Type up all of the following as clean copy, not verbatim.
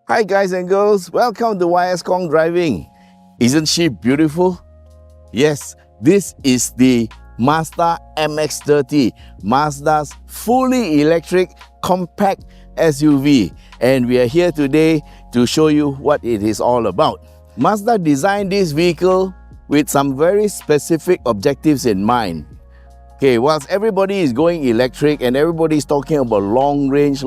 Hi guys and girls, welcome to Khong Driving. Isn't she beautiful? Yes, this is the Mazda MX-30, Mazda's fully electric compact SUV, and we are here today to show you what it is all about. Mazda designed this vehicle with some very specific objectives in mind. Okay, whilst everybody is going electric and everybody is talking about long range,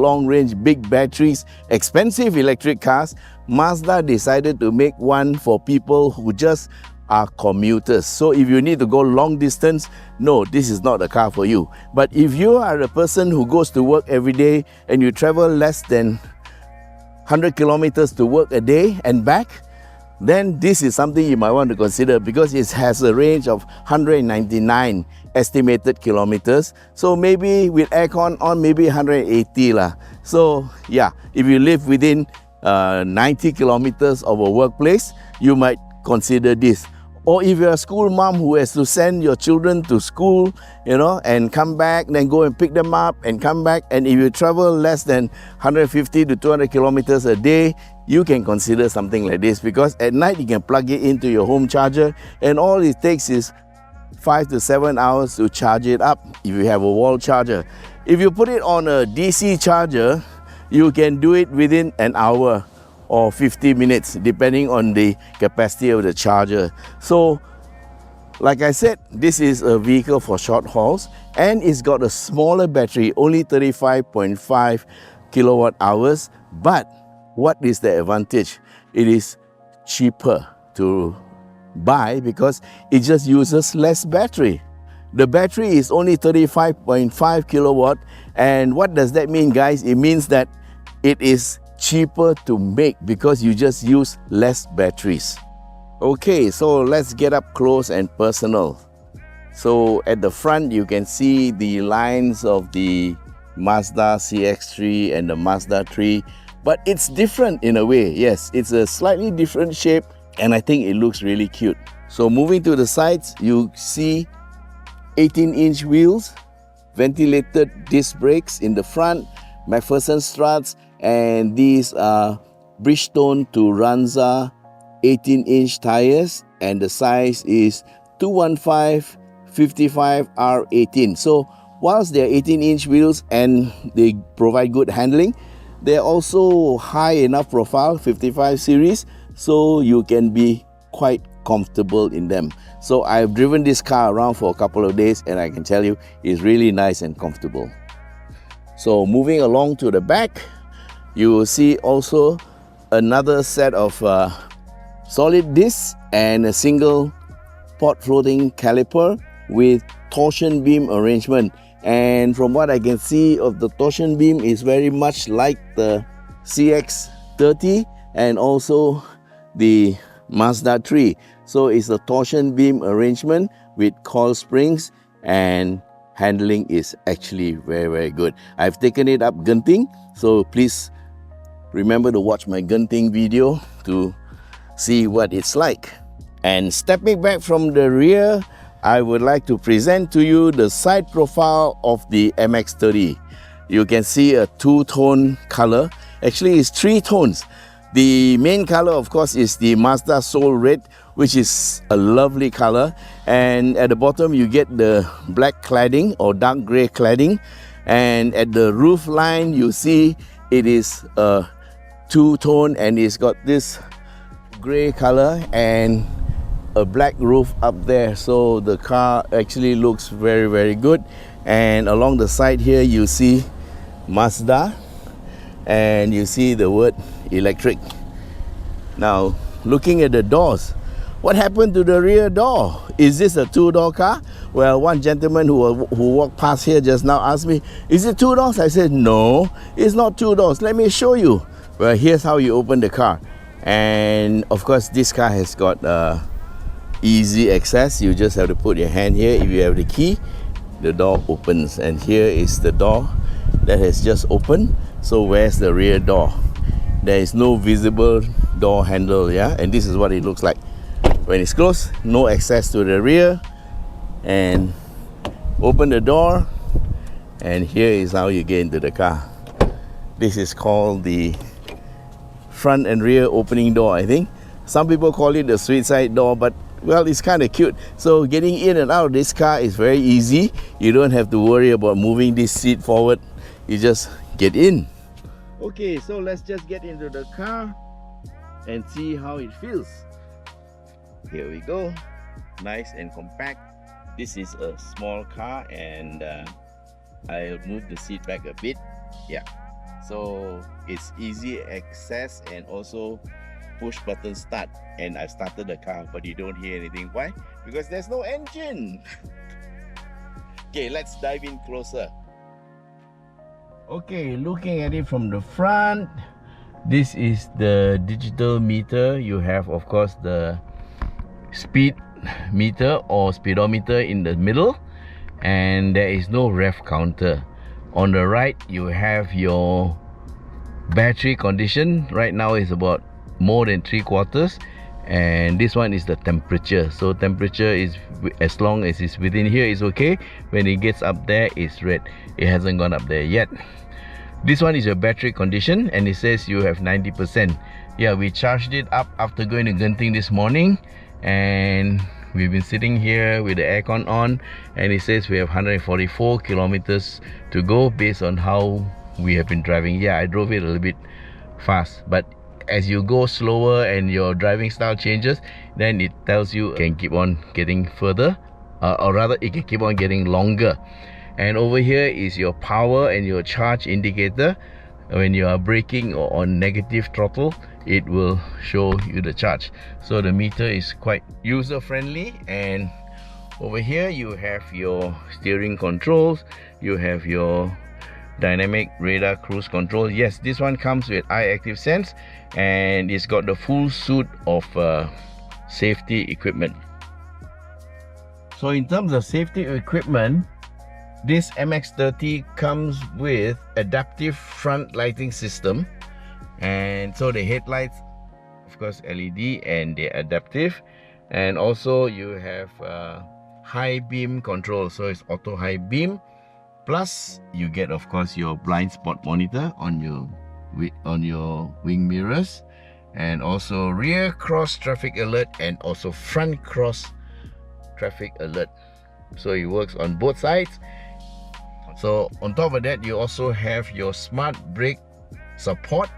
big batteries, expensive electric cars, Mazda decided to make one for people who just are commuters. So if you need to go long distance, no, this is not a car for you. But if you are a person who goes to work every day and you travel less than 100 kilometers to work a day and back, then this is something you might want to consider because it has a range of 199 estimated kilometers. So maybe with aircon on, maybe 180 lah. So yeah, if you live within 90 kilometers of a workplace, you might consider this. Or if you're a school mom who has to send your children to school, and come back, then go and pick them up and come back. And if you travel less than 150 to 200 kilometers a day, you can consider something like this because at night you can plug it into your home charger and all it takes is 5 to 7 hours to charge it up if you have a wall charger. If you put it on a DC charger, you can do it within an hour or 50 minutes depending on the capacity of the charger. So like I said, this is a vehicle for short hauls and it's got a smaller battery, only 35.5 kilowatt hours. But what is the advantage? It is cheaper to buy because it just uses less battery. The battery is only 35.5 kilowatt, and what does that mean, guys? It means that it is cheaper to make because you just use less batteries. Okay, so let's get up close and personal. So at the front you can see the lines of the Mazda CX-3 and the Mazda 3, but it's different in a way. Yes, it's a slightly different shape and I think it looks really cute. So moving to the sides, you see 18-inch wheels, ventilated disc brakes in the front, McPherson struts, and these are Bridgestone to Ranza 18-inch tires, and the size is 215/55R18. So whilst they're 18-inch wheels and they provide good handling, they're also high enough profile, 55 series, so you can be quite comfortable in them. So I've driven this car around for a couple of days and I can tell you it's really nice and comfortable. So moving along to the back, you will see also another set of solid discs and a single pot floating caliper with torsion beam arrangement. And from what I can see of the torsion beam is very much like the CX-30 and also the Mazda 3. So it's a torsion beam arrangement with coil springs, and handling is actually very good. I've taken it up Genting, so please remember to watch my Genting video to see what it's like. And stepping back from the rear, I would like to present to you the side profile of the MX-30. You can see a two-tone color. Actually, it's three tones. The main color, of course, is the Mazda Soul Red, which is a lovely color. And at the bottom, you get the black cladding or dark gray cladding. And at the roof line, you see it is a two-tone and it's got this gray color and a black roof up there. So the car actually looks very good. And along the side here, you see Mazda and you see the word electric. Now looking at the doors, what happened to the rear door? Is this a two-door car? Well, one gentleman who walked past here just now asked me, is it two doors? I said, no, it's not two doors. Let me show you. Well, here's how you open the car. And of course, this car has got easy access. You just have to put your hand here. If you have the key, the door opens. And here is the door that has just opened. So where's the rear door? There is no visible door handle, yeah? And this is what it looks like. When it's closed, no access to the rear. And open the door, and here is how you get into the car. This is called the front and rear opening door, I think. Some people call it the sweet side door, but well, it's kind of cute. So getting in and out of this car is very easy. You don't have to worry about moving this seat forward. You just get in. Okay, so let's just get into the car and see how it feels. Here we go. Nice and compact. This is a small car, and I'll move the seat back a bit. Yeah, so it's easy access and also push button start. And I've started the car, but you don't hear anything. Why? Because there's no engine. Okay, let's dive in closer. Okay, looking at it from the front, this is the digital meter. You have, of course, the speed meter or speedometer in the middle, and there is no ref counter. On the right, you have your battery condition. Right now is about more than 3/4, and this one is the temperature. So temperature is, as long as it's within here, is okay. When it gets up there, it's red. It hasn't gone up there yet. This one is your battery condition, and it says you have 90%. Yeah, we charged it up after going to Genting this morning, and we've been sitting here with the aircon on, and it says we have 144 kilometers to go based on how we have been driving. Yeah, I drove it a little bit fast, but as you go slower and your driving style changes, then it tells you it can keep on getting further, or rather it can keep on getting longer. And over here is your power and your charge indicator. When you are braking or on negative throttle, it will show you the charge. So the meter is quite user friendly. And over here you have your steering controls, you have your dynamic radar cruise control. Yes, this one comes with eye active sense, and it's got the full suite of safety equipment. So in terms of safety equipment, this MX-30 comes with adaptive front lighting system, and so the headlights, of course, LED, and they're adaptive. And also you have high beam control, so it's auto high beam. Plus you get, of course, your blind spot monitor on your wing mirrors, and also rear cross traffic alert and also front cross traffic alert. So it works on both sides. So on top of that, you also have your smart brake support,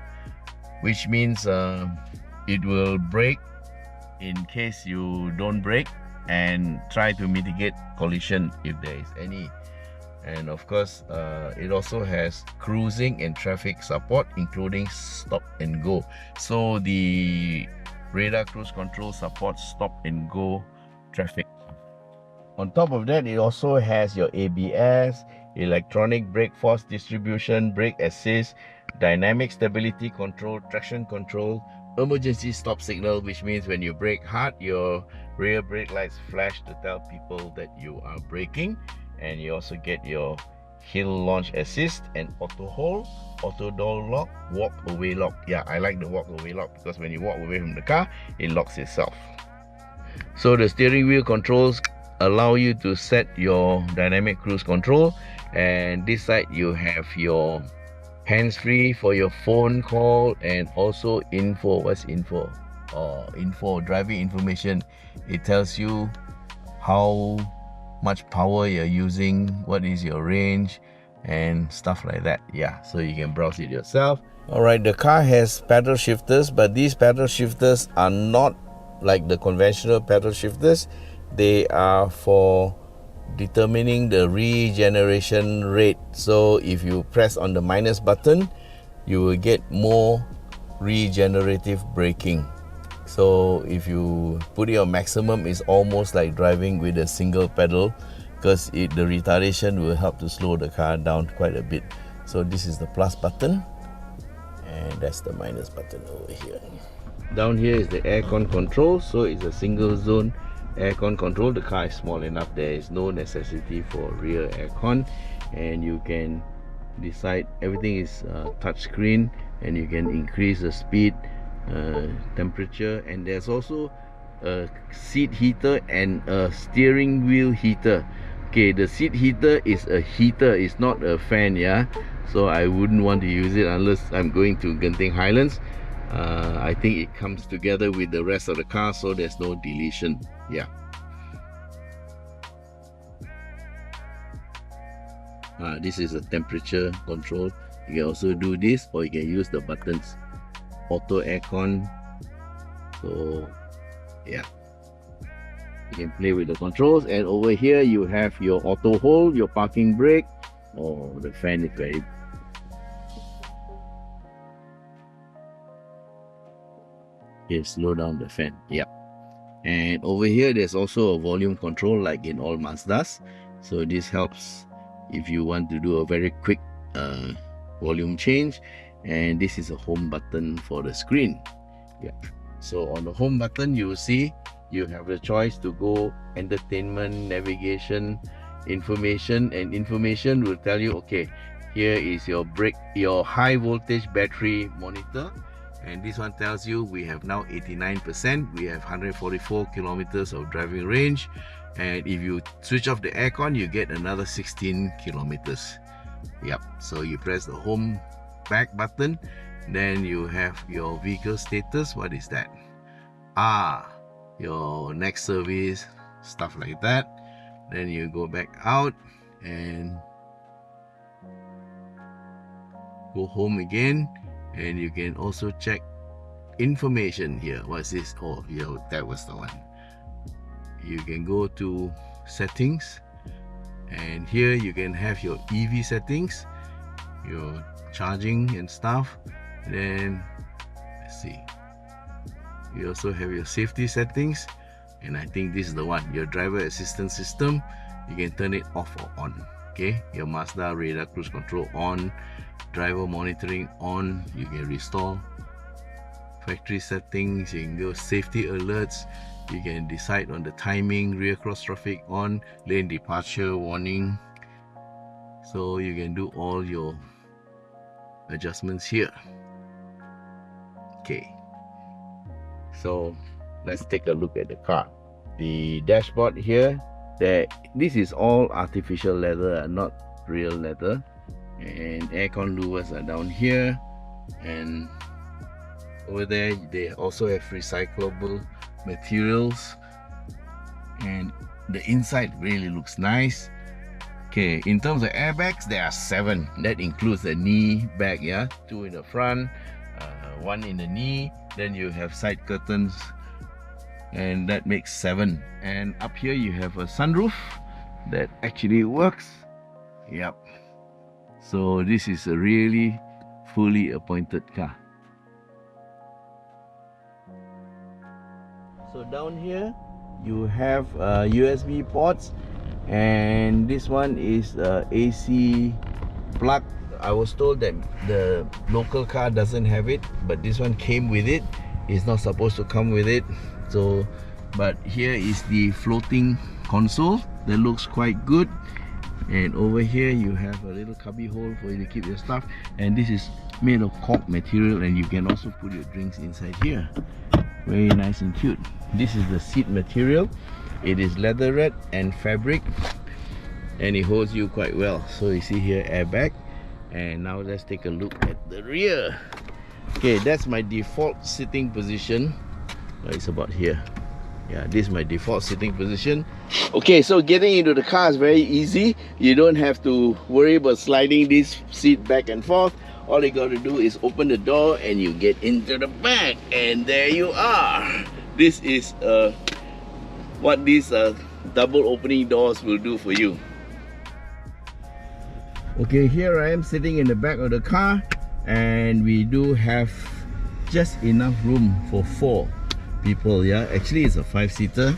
which means it will brake in case you don't brake and try to mitigate collision if there is any. And of course, it also has cruising and traffic support, including stop and go. So the radar cruise control supports stop and go traffic. On top of that, it also has your ABS, electronic brake force distribution, brake assist, dynamic stability control, traction control, emergency stop signal, which means when you brake hard, your rear brake lights flash to tell people that you are braking. And you also get your hill launch assist and auto hold, auto door lock, walk away lock. Yeah, I like the walk away lock because when you walk away from the car, it locks itself. So the steering wheel controls allow you to set your dynamic cruise control, and this side you have your hands-free for your phone call, and also info. What's info? Info, driving information. It tells you how much power you're using, what is your range, and stuff like that. Yeah, so you can browse it yourself. Alright, the car has paddle shifters, but these paddle shifters are not like the conventional paddle shifters. They are for determining the regeneration rate. So if you press on the minus button, you will get more regenerative braking. So if you put it on maximum, it's almost like driving with a single pedal, because the retardation will help to slow the car down quite a bit. So this is the plus button, and that's the minus button over here. Down here is the aircon control, so it's a single zone aircon control. The car is small enough, there is no necessity for rear aircon, and you can decide, everything is touch screen, and you can increase the speed, temperature, and there's also a seat heater and a steering wheel heater. Okay, the seat heater is a heater, it's not a fan, yeah, so I wouldn't want to use it unless I'm going to Genting Highlands. I think it comes together with the rest of the car, so there's no deletion. Yeah. This is a temperature control. You can also do this, or you can use the buttons. Auto aircon. So yeah, you can play with the controls. And over here you have your auto hold, your parking brake. Oh, the fan is very... Okay, slow down the fan. Yep. And over here there's also a volume control like in all Mazdas. So this helps if you want to do a very quick volume change. And this is a home button for the screen. Yeah. So on the home button you will see you have the choice to go entertainment, navigation, information, and information will tell you, okay, here is your high voltage battery monitor. And this one tells you we have now 89%, we have 144 kilometers of driving range. And if you switch off the aircon, you get another 16 kilometers. Yep. So you press the home back button, then you have your vehicle status. What is that? Your next service, stuff like that. Then you go back out and go home again, and you can also check information here. What's this? Oh, yeah, that was the one. You can go to settings, and here you can have your EV settings, your charging and stuff. Then let's see, you also have your safety settings, and I think this is the one, your driver assistance system. You can turn it off or on. Okay, your Mazda radar cruise control on, driver monitoring on. You can restore factory settings, you can go safety alerts, you can decide on the timing, rear cross traffic on, lane departure warning. So you can do all your adjustments here. Okay, so let's take a look at the car. The dashboard here, this is all artificial leather, not real leather. And aircon louvers are down here, and over there they also have recyclable materials, and the inside really looks nice. Okay, in terms of airbags, there are 7. That includes the knee bag, yeah, 2 in the front, 1 in the knee. Then you have side curtains, and that makes 7. And up here you have a sunroof that actually works. Yep. So this is a really fully appointed car. So down here you have USB ports, and this one is AC plug. I was told that the local car doesn't have it, but this one came with it. It's not supposed to come with it. So, but here is the floating console that looks quite good. And over here you have a little cubby hole for you to keep your stuff, and this is made of Khong material, and you can also put your drinks inside here. Very nice and cute. This is the seat material. It is leatherette and fabric, and it holds you quite well. So you see here, airbag. And now let's take a look at the rear. Okay, that's my default sitting position. It's about here. Yeah, this is my default sitting position. Okay, so getting into the car is very easy. You don't have to worry about sliding this seat back and forth. All you got to do is open the door and you get into the back, and there you are. This is what these double opening doors will do for you. Okay, here I am sitting in the back of the car, and we do have just enough room for 4 people. Yeah, actually it's a 5-seater,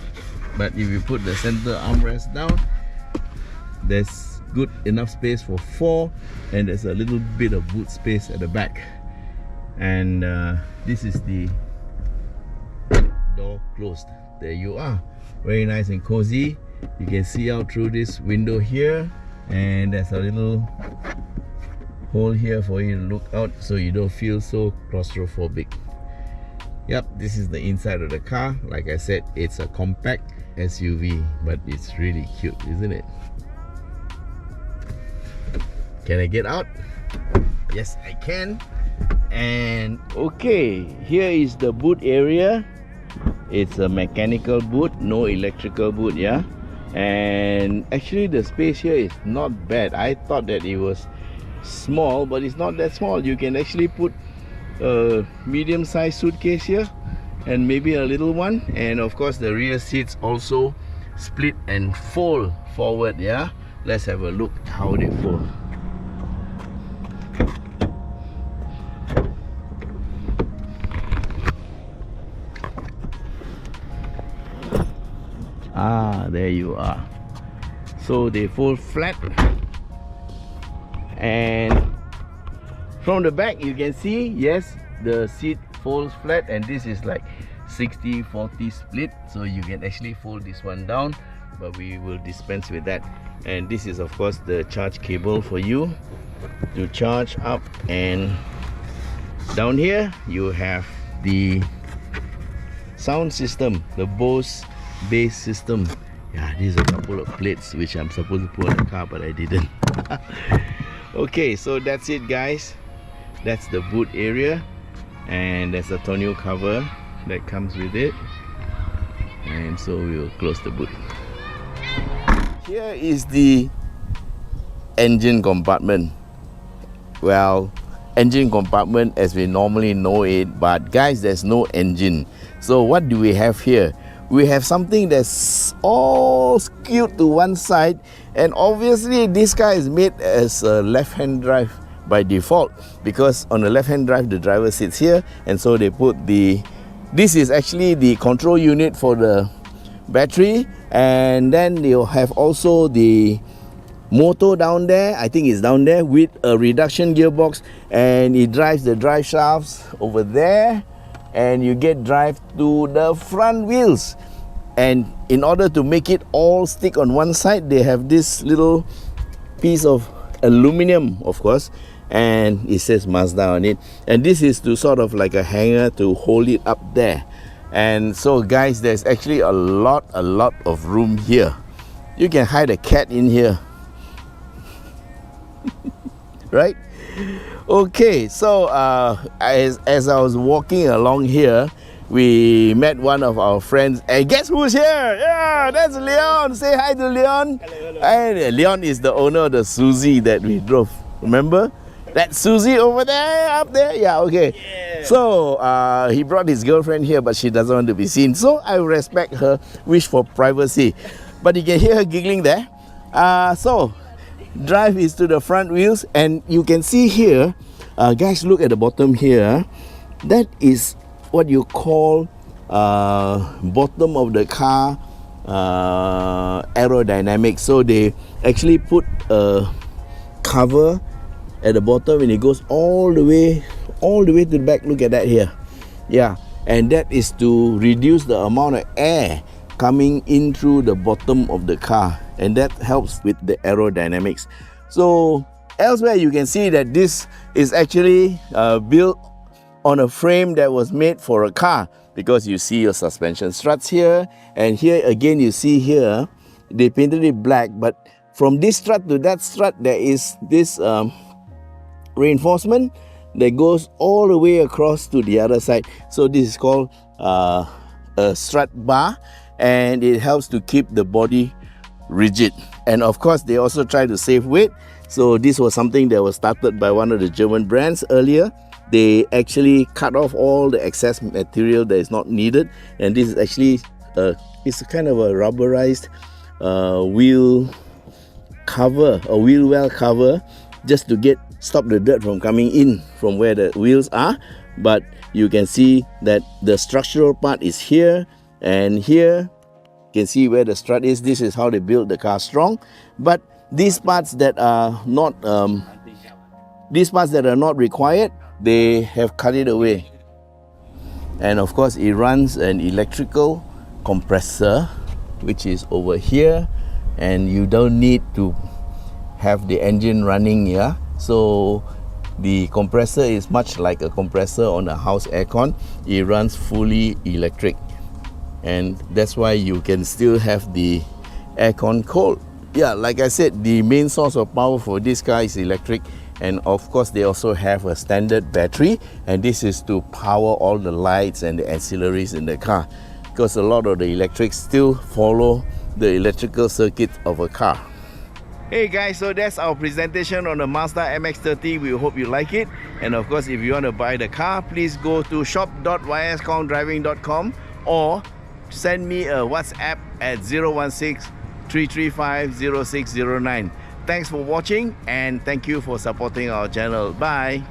but if you put the center armrest down, there's good enough space for 4, and there's a little bit of boot space at the back. And this is the door closed. There you are, very nice and cozy. You can see out through this window here, and there's a little hole here for you to look out, so you don't feel so claustrophobic. Yep, this is the inside of the car. Like I said, it's a compact SUV, but it's really cute, isn't it? Can I get out? Yes, I can. And okay, here is the boot area. It's a mechanical boot, no electrical boot, yeah. And actually the space here is not bad. I thought that it was small, but it's not that small. You can actually put a medium-sized suitcase here and maybe a little one. And of course the rear seats also split and fold forward, yeah. Let's have a look how they fold. Ah, there you are. So they fold flat, and from the back you can see, yes, the seat folds flat, and this is like 60-40 split, so you can actually fold this one down, but we will dispense with that. And this is of course the charge cable for you to charge up, and down here you have the sound system, the Bose bass system. Yeah, these are a couple of plates which I'm supposed to put on the car, but I didn't. Okay, so that's it guys. That's the boot area, and there's a tonneau cover that comes with it, and so we'll close the boot. Here is the engine compartment. Well, engine compartment as we normally know it, but guys, there's no engine. So what do we have here? We have something that's all skewed to one side, and obviously this car is made as a left-hand drive by default, because on the left-hand drive the driver sits here, and so they put this is actually the control unit for the battery, and then you'll have also the motor down there. I think it's down there with a reduction gearbox, and it drives the drive shafts over there, and you get drive to the front wheels. And in order to make it all stick on one side, they have this little piece of aluminum, of course, and it says Mazda on it, and this is to sort of like a hanger to hold it up there. And so guys, there's actually a lot of room here. You can hide a cat in here. Right? Okay, so as I was walking along here, we met one of our friends, and guess who's here? Yeah, that's Leon. Say hi to Leon. Hello. And Leon is the owner of the Suzy that we drove. Remember? That Suzy over there, up there? Yeah, okay. Yeah. So he brought his girlfriend here, but she doesn't want to be seen. So I respect her wish for privacy. But you can hear her giggling there. So drive is to the front wheels, and you can see here, guys, look at the bottom here. That is what you call bottom of the car aerodynamics. So they actually put a cover at the bottom, and it goes all the way to the back. Look at that here. Yeah, and that is to reduce the amount of air coming in through the bottom of the car, and that helps with the aerodynamics. So elsewhere you can see that this is actually built on a frame that was made for a car, because you see your suspension struts here, and here again you see here they painted it black, but from this strut to that strut there is this reinforcement that goes all the way across to the other side. So this is called a strut bar, and it helps to keep the body rigid. And of course they also try to save weight. So this was something that was started by one of the German brands earlier. They actually cut off all the excess material that is not needed, and this is actually it's a kind of a rubberized wheel cover, a wheel well cover, just to stop the dirt from coming in from where the wheels are. But you can see that the structural part is here, and here you can see where the strut is. This is how they build the car strong. But these parts that are not required, they have cut it away. And of course it runs an electrical compressor, which is over here, and you don't need to have the engine running here. So the compressor is much like a compressor on a house aircon. It runs fully electric, and that's why you can still have the aircon cold. Yeah, like I said, the main source of power for this car is electric, and of course they also have a standard battery, and this is to power all the lights and the ancillaries in the car, because a lot of the electrics still follow the electrical circuit of a car. Hey guys, so that's our presentation on the Mazda MX-30. We hope you like it, and of course if you want to buy the car, please go to shop.yskhongdriving.com or send me a WhatsApp at 016-335-0609. Thanks for watching, and thank you for supporting our channel. Bye.